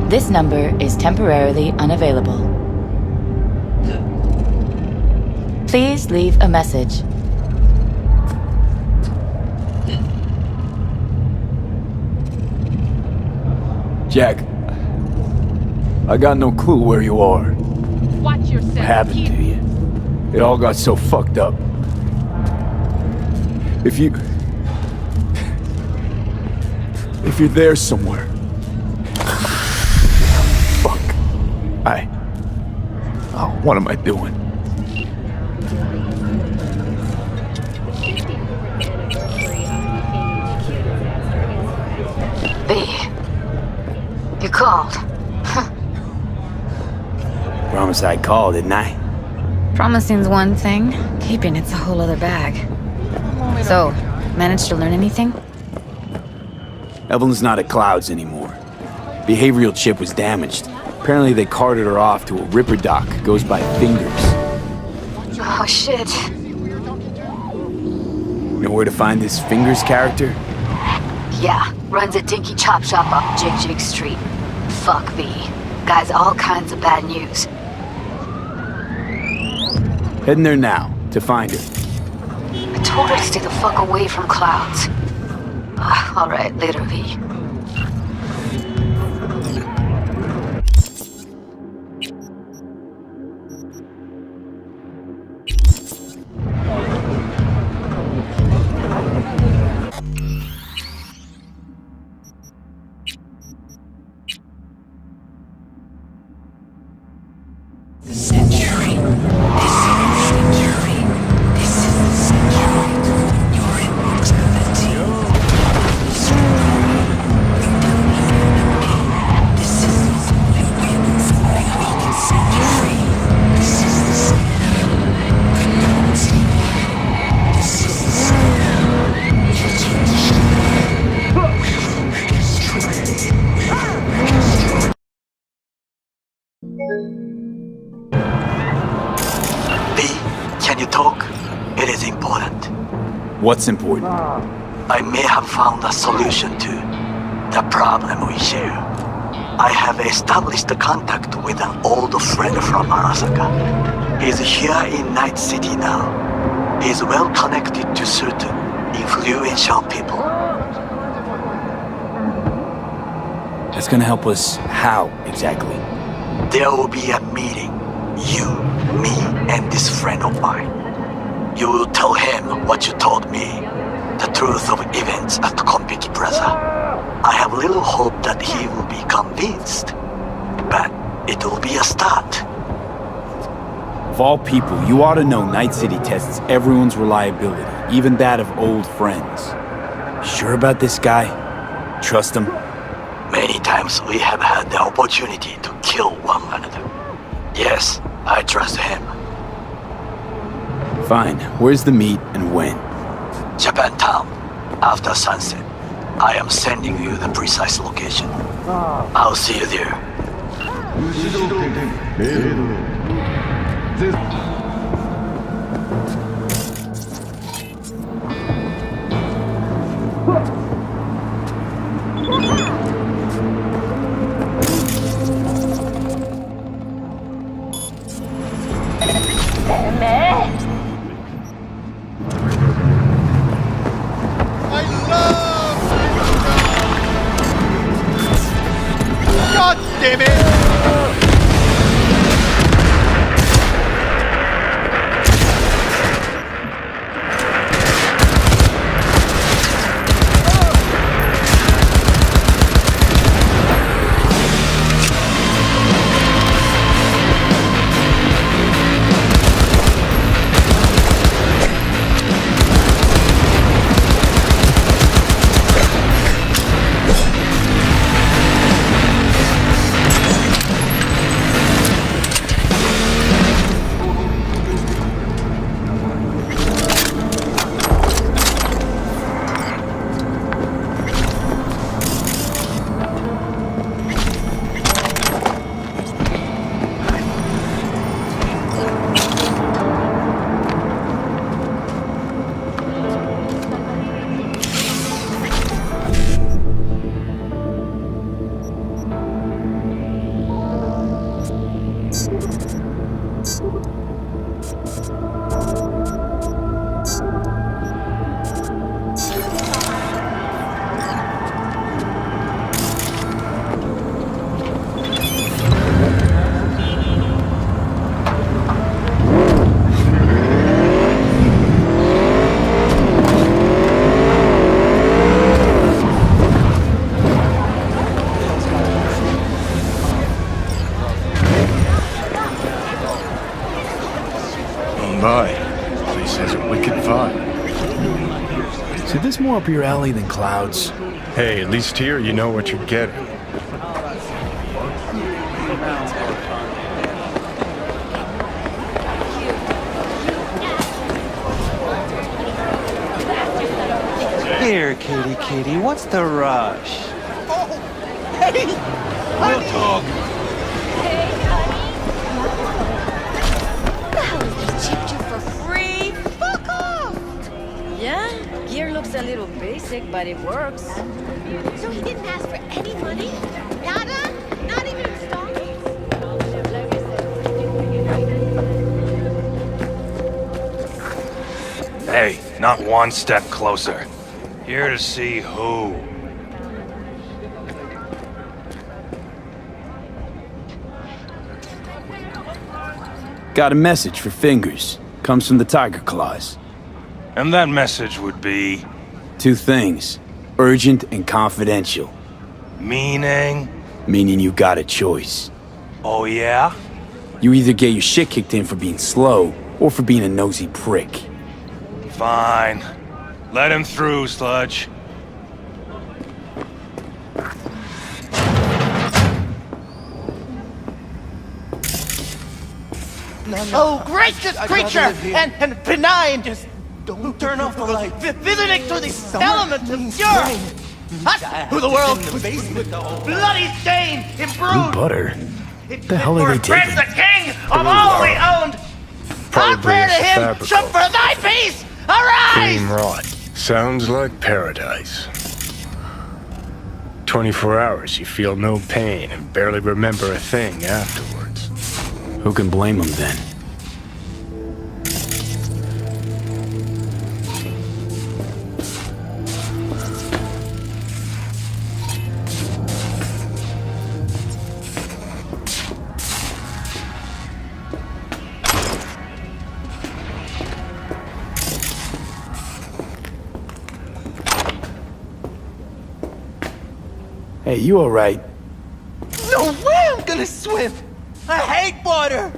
This number is temporarily unavailable. Please leave a message. Jack, I got no clue where you are. Watch yourself. What happened to you? It all got so fucked up. If you're there somewhere. Fuck. Oh, what am I doing? You called. Promise I called, didn't I? Promising's one thing, keeping it's a whole other bag. So, managed to learn anything? Evelyn's not at Clouds anymore. Behavioral chip was damaged. Apparently they carted her off to a ripper dock. Goes by Fingers. Oh, shit. Know where to find this Fingers character? Yeah, runs a dinky chop shop off Jig Street. Fuck V. Guy's all kinds of bad news. Heading there now, to find her. I told her to stay the fuck away from Clouds. Alright, later, V. What's important? I may have found a solution to the problem we share. I have established a contact with an old friend from Arasaka. He's here in Night City now. He's well connected to certain influential people. That's gonna help us how, exactly? There will be a meeting. You, me, and this friend of mine. You will tell him what you told me, the truth of events at Konpeki Plaza. I have little hope that he will be convinced, but it will be a start. Of all people, you ought to know Night City tests everyone's reliability, even that of old friends. Sure about this guy? Trust him? Many times we have had the opportunity to kill one another. Yes, I trust him. Fine. Where's the meet and when? Japantown, after sunset. I am sending you the precise location. I'll see you there. Damn it! Swing by. Place has a wicked vibe. So this more up your alley than clouds? Hey, at least here you know what you're getting. Here, kitty, what's the rush? Oh, hey! We'll talk. Hey, honey. The hell is this chipped you for free? Fuck off! Yeah, gear looks a little basic, but it works. So he didn't ask for any money? Nada? Not even installments? Hey, not one step closer. Here to see who. Got a message for Fingers. Comes from the Tiger Claws. And that message would be... Two things. Urgent and confidential. meaning? Meaning you got a choice. Oh yeah? You either get your shit kicked in for being slow, or for being a nosy prick. Fine. Let him through, Sludge. Oh, gracious creature! And benign! Just don't turn off the light. Visiting to the elements of pure! Who the world bloody stain, Blue imbrued! butter? What the hell are they taking? The king of all we owned! Our Probably prayer to a him, fabrical. should for thy peace arise! Cream rot. Sounds like paradise. 24 hours, you feel no pain and barely remember a thing afterwards. Who can blame them then? Hey, you alright? No way I'm gonna swim! I hate water!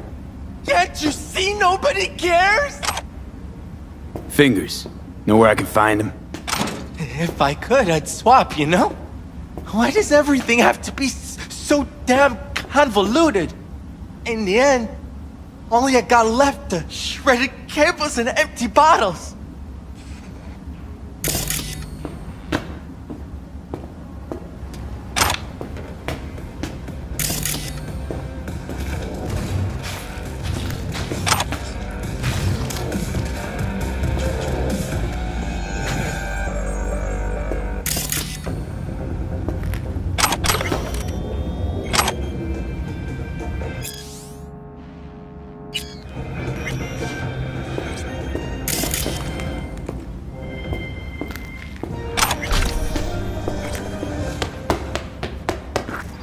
Can't you see nobody cares? Fingers. Know where I can find him? If I could, I'd swap, you know? Why does everything have to be so damn convoluted? In the end, all I got left are shredded cables and empty bottles.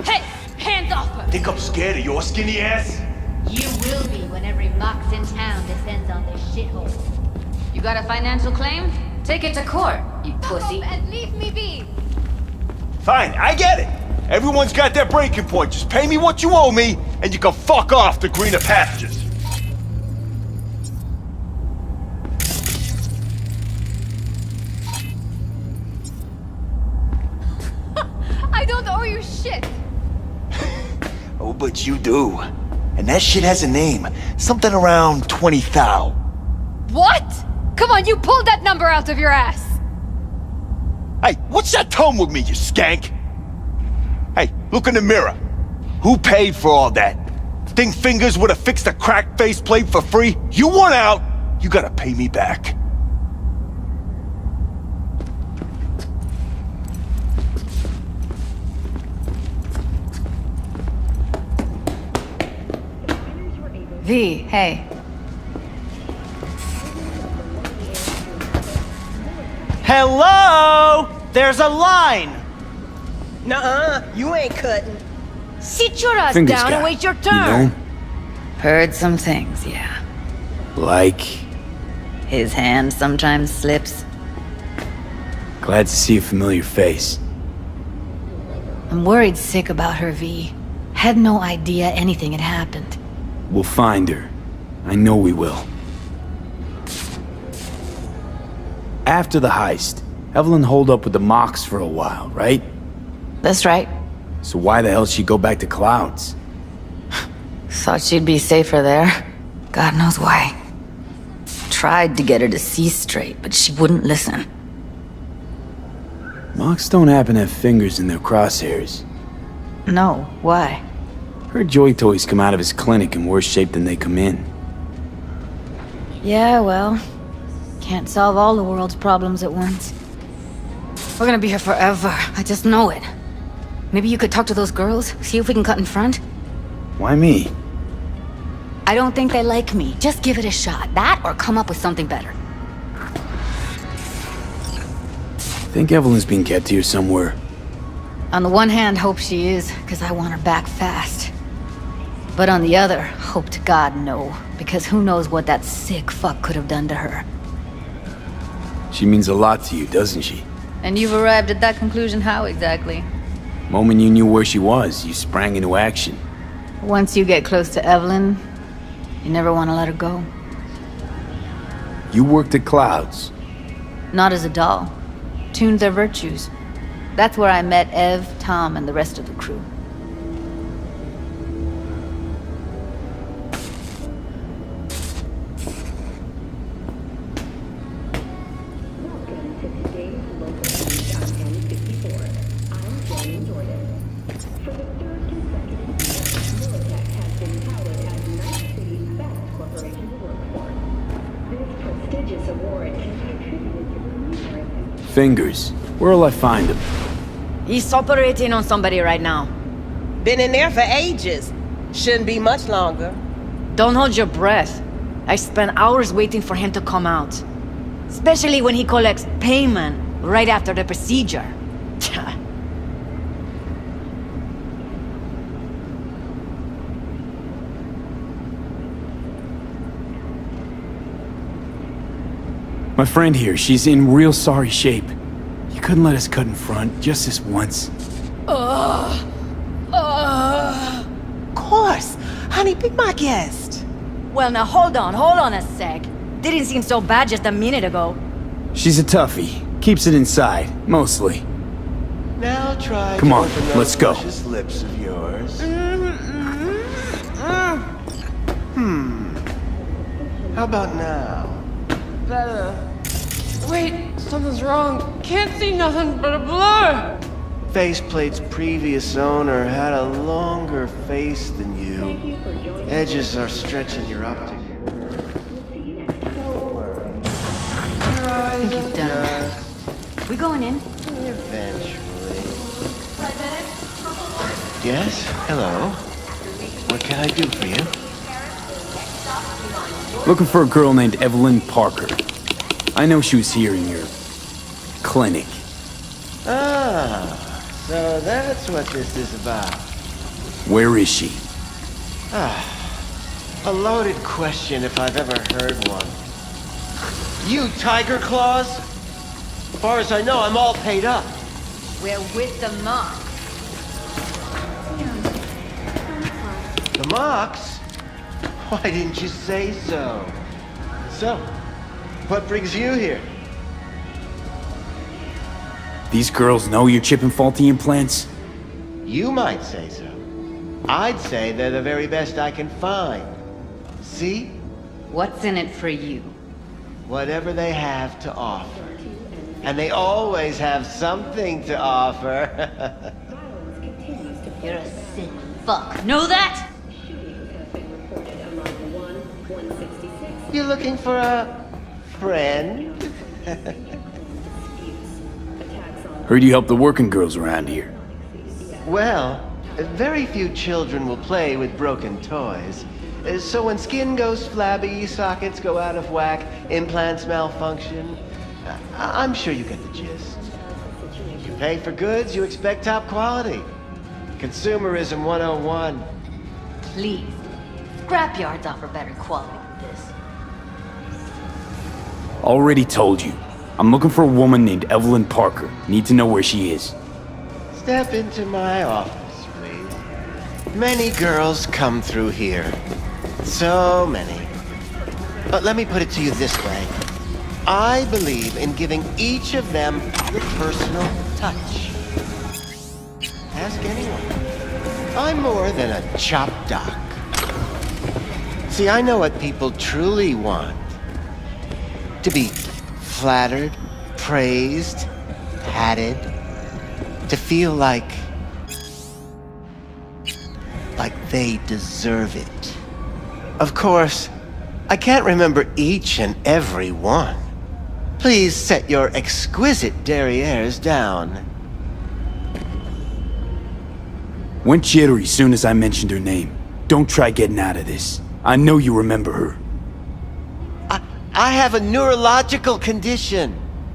Hey, hands off her! Think I'm scared of your skinny ass? You will be when every mox in town descends on this shithole. You got a financial claim? Take it to court, you pussy. And leave me be! Fine, I get it. Everyone's got their breaking point. Just pay me what you owe me, and you can fuck off to greener pastures. I don't owe you shit! Oh, but you do. And that shit has a name. Something around 20 thou. What? Come on, you pulled that number out of your ass! Hey, what's that tone with me, you skank? Hey, look in the mirror. Who paid for all that? Think Fingers would have fixed a cracked faceplate for free? You want out, you gotta pay me back. V, hey. Hello! There's a line! Nuh-uh, you ain't cutting. Sit your ass Fingers down guy. and wait your You turn! know? Heard some things, yeah. Like... His hand sometimes slips. Glad to see a familiar face. I'm worried sick about her, V. Had no idea anything had happened. We'll find her. I know we will. after the heist, Evelyn holed up with the Mox for a while, right? That's right. So why the hell she go back to Clouds? Thought she'd be safer there. God knows why. Tried to get her to see straight, but she wouldn't listen. Mox don't happen to have fingers in their crosshairs. No, why? Her joy toys come out of his clinic in worse shape than they come in. Yeah, well, can't solve all the world's problems at once. We're gonna be here forever. I just know it. Maybe you could talk to those girls, see if we can cut in front? Why me? I don't think they like me. Just give it a shot. That or come up with something better. Think Evelyn's being kept here somewhere. On the one hand, hope she is, because I want her back fast. But on the other, hope to God no, because who knows what that sick fuck could have done to her. She means a lot to you, doesn't she? And you've arrived at that conclusion how exactly? Moment you knew where she was, you sprang into action. Once you get close to Evelyn, you never want to let her go. You worked at Clouds. Not as a doll. Tuned their virtues. That's where I met Ev, Tom, and the rest of the crew. Fingers. Where'll I find them? He's operating on somebody right now. Been in there for ages. Shouldn't be much longer. Don't hold your breath. I spent hours waiting for him to come out. Especially when he collects payment right after the procedure. My friend here, she's in real sorry shape. You couldn't let us cut in front, just this once. Of course. Honey, be my guest. Well, now hold on a sec. Didn't seem so bad just a minute ago. She's a toughie. Keeps it inside, mostly. Now try. Come to on, open those let's go. luscious lips of yours. How about now? Better. Wait, something's wrong. Can't see nothing but a blur. Faceplate's previous owner had a longer face than you. Edges are stretching your optic. I think you've done it. We going in? Eventually. Yes? Hello? What can I do for you? Looking for a girl named Evelyn Parker. I know she was here in your clinic. Ah, so that's what this is about. Where is she? A loaded question if I've ever heard one. You Tiger Claws? As far as I know, I'm all paid up. We're with the mob. The Mox? Why didn't you say so? So, what brings you here? These girls know you're chipping faulty implants? You might say so. I'd say they're the very best I can find. See? What's in it for you? Whatever they have to offer. And they always have something to offer. You're a sick fuck. Know that? You looking for a friend? Heard you help the working girls around here. Well, very few children will play with broken toys. So when skin goes flabby, sockets go out of whack, implants malfunction, I'm sure you get the gist. You pay for goods, you expect top quality. Consumerism 101. Please. Scrapyards offer better quality than this. Already told you. I'm looking for a woman named Evelyn Parker. Need to know where she is. Step into my office, please. Many girls come through here. So many. But let me put it to you this way. I believe in giving each of them the personal touch. Ask anyone. I'm more than a chop doc. See, I know what people truly want. To be flattered, praised, patted. To feel like they deserve it. Of course, I can't remember each and every one. Please set your exquisite derrieres down. Went jittery soon as I mentioned her name. Don't try getting out of this. I know you remember her. I have a neurological condition.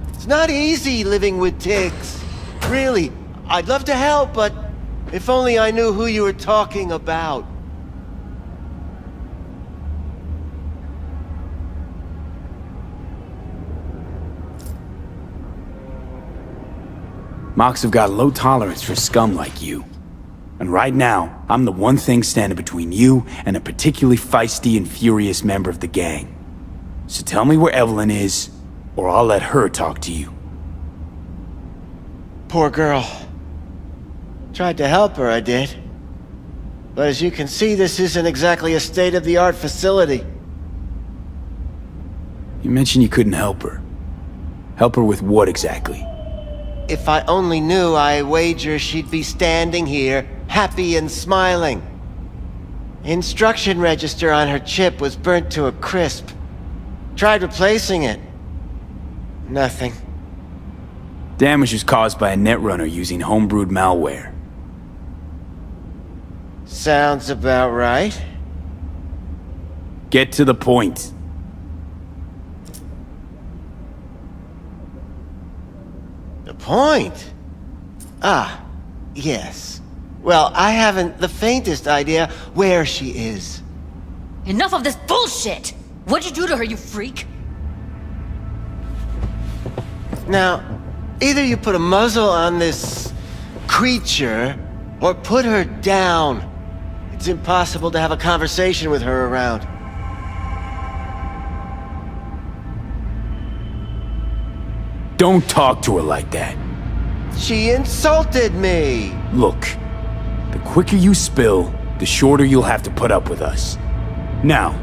It's not easy living with tics. Really, I'd love to help, but if only I knew who you were talking about. Mox have got low tolerance for scum like you. And right now, I'm the one thing standing between you and a particularly feisty and furious member of the gang. So tell me where Evelyn is, or I'll let her talk to you. Poor girl. Tried to help her, I did. But as you can see, this isn't exactly a state-of-the-art facility. You mentioned you couldn't help her. Help her with what exactly? If I only knew, I wager she'd be standing here, happy and smiling. Instruction register on her chip was burnt to a crisp. Tried replacing it. Nothing. Damage was caused by a netrunner using homebrewed malware. Sounds about right. Get to the point. The point? Ah, yes. Well, I haven't the faintest idea where she is. Enough of this bullshit! What'd you do to her, you freak? Now, either you put a muzzle on this creature, or put her down. It's impossible to have a conversation with her around. Don't talk to her like that. She insulted me! Look, the quicker you spill, the shorter you'll have to put up with us. Now,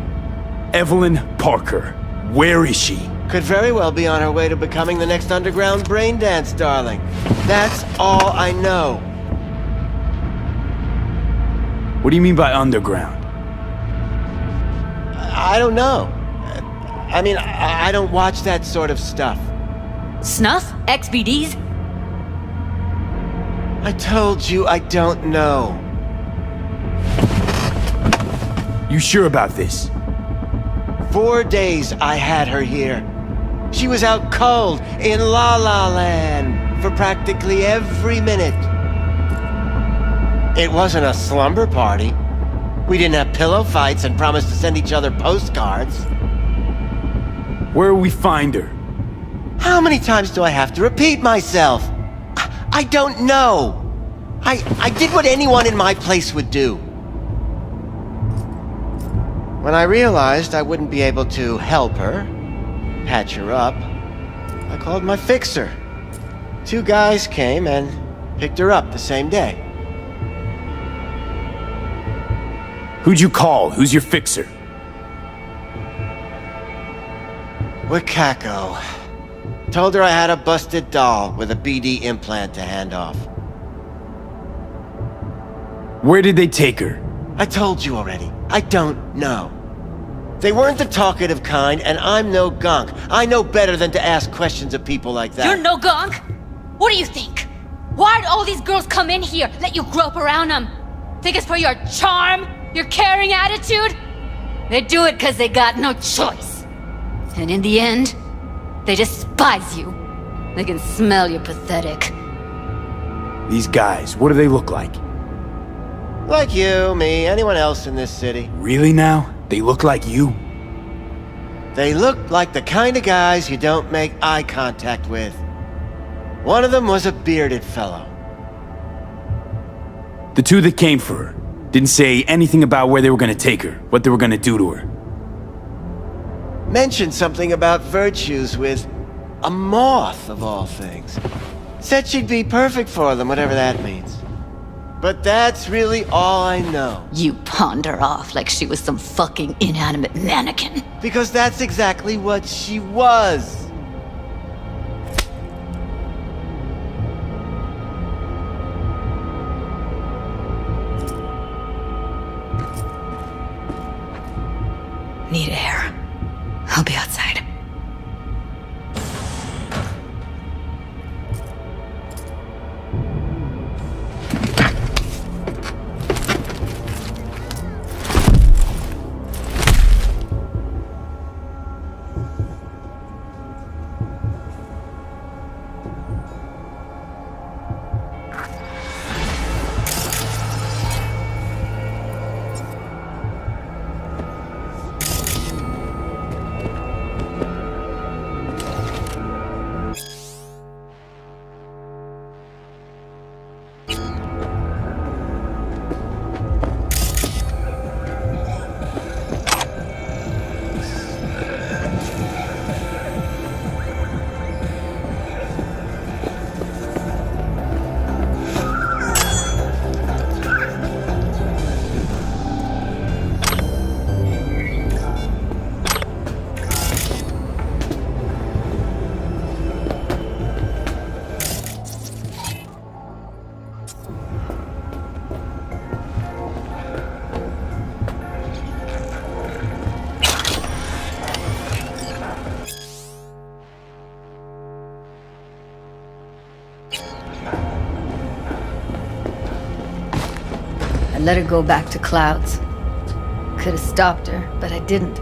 Evelyn Parker, where is she? Could very well be on her way to becoming the next underground braindance darling. That's all I know. What do you mean by underground? I don't know. I mean, I don't watch that sort of stuff. Snuff? XBDs? I told you I don't know. You sure about this? 4 days I had her here. She was out cold in La La Land for practically every minute. It wasn't a slumber party. We didn't have pillow fights and promised to send each other postcards. Where will we find her? How many times do I have to repeat myself? I don't know. I did what anyone in my place would do. When I realized I wouldn't be able to help her, patch her up, I called my fixer. 2 guys came and picked her up the same day. Who'd you call? Who's your fixer? Wakako. Told her I had a busted doll with a BD implant to hand off. Where did they take her? I told you already. I don't know. They weren't the talkative kind, and I'm no gonk. I know better than to ask questions of people like that. You're no gonk? What do you think? Why'd all these girls come in here, let you grope around them? Think it's for your charm? Your caring attitude? They do it because they got no choice. And in the end, they despise you. They can smell you're pathetic. These guys, what do they look like? Like you, me, anyone else in this city. Really now? They look like you? They look like the kind of guys you don't make eye contact with. One of them was a bearded fellow. The 2 that came for her didn't say anything about where they were gonna take her, what they were gonna do to her. mentioned something about virtues with a moth, of all things. Said she'd be perfect for them, whatever that means. But that's really all I know. You pawned her off like she was some fucking inanimate mannequin. Because that's exactly what she was. Need air. I'll be outside. I let her go back to Clouds. Could have stopped her, but I didn't.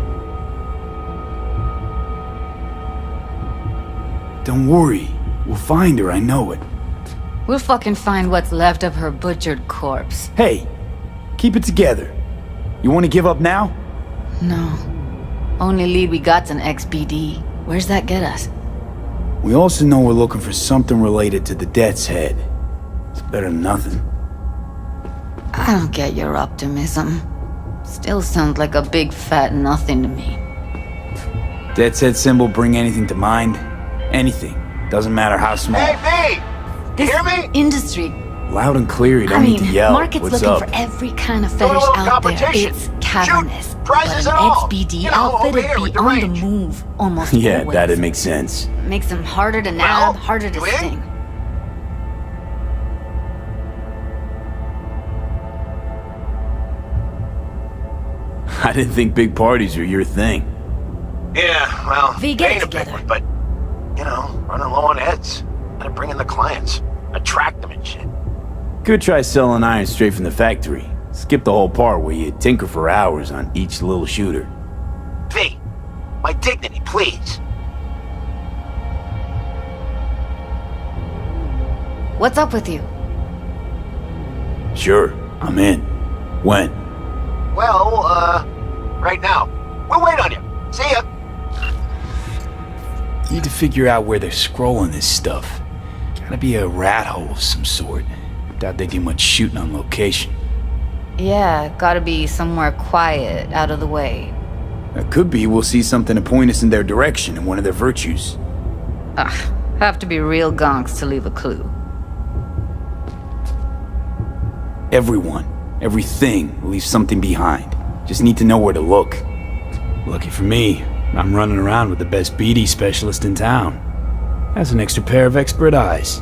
Don't worry. We'll find her, I know it. We'll fucking find what's left of her butchered corpse. Hey, keep it together. You want to give up now? No. Only lead we got's an XBD. Where's that get us? We also know we're looking for something related to the Death's Head. It's better than nothing. I don't get your optimism. Still sounds like a big fat nothing to me. Death's Head symbol bring anything to mind? Anything. Doesn't matter how small. Hey, B! This Hear me? industry, Loud and clear, you don't need to yell. market's What's looking up? for every kind of Doing a fetish little out there. competition. It's cavernous. Shoot, prizes but and an all. XBD You know, over outfit'd here be with the on range. the move almost Yeah, always. that'd make sense. Makes them harder to Well, nab, harder to you in? sting. I didn't think big parties were your thing. Yeah, well, V, it get ain't it a big together. one, but, you know, running low on heads. Gotta bring in the clients. Attract them and shit. Could try selling iron straight from the factory. Skip the whole part where you tinker for hours on each little shooter. V, my dignity, please. What's up with you? Sure, I'm in. When? Well, right now. We'll wait on you. See ya. Need to figure out where they're scrolling this stuff. Gotta be a rat hole of some sort. Doubt they do much shooting on location. Yeah, gotta be somewhere quiet, out of the way. It could be we'll see something to point us in their direction in one of their virtues. Have to be real gonks to leave a clue. Everyone, everything leaves something behind. Just need to know where to look. Lucky for me, I'm running around with the best BD specialist in town. Has an extra pair of expert eyes.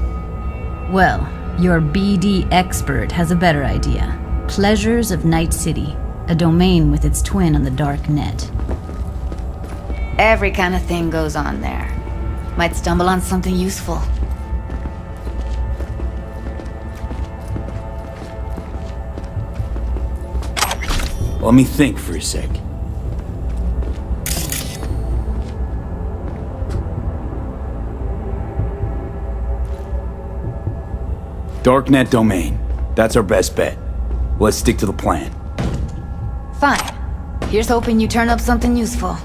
Well, your BD expert has a better idea. Pleasures of Night City, a domain with its twin on the dark net. Every kind of thing goes on there. Might stumble on something useful. Let me think for a sec. Darknet domain. That's our best bet. Let's stick to the plan. Fine. Here's hoping you turn up something useful.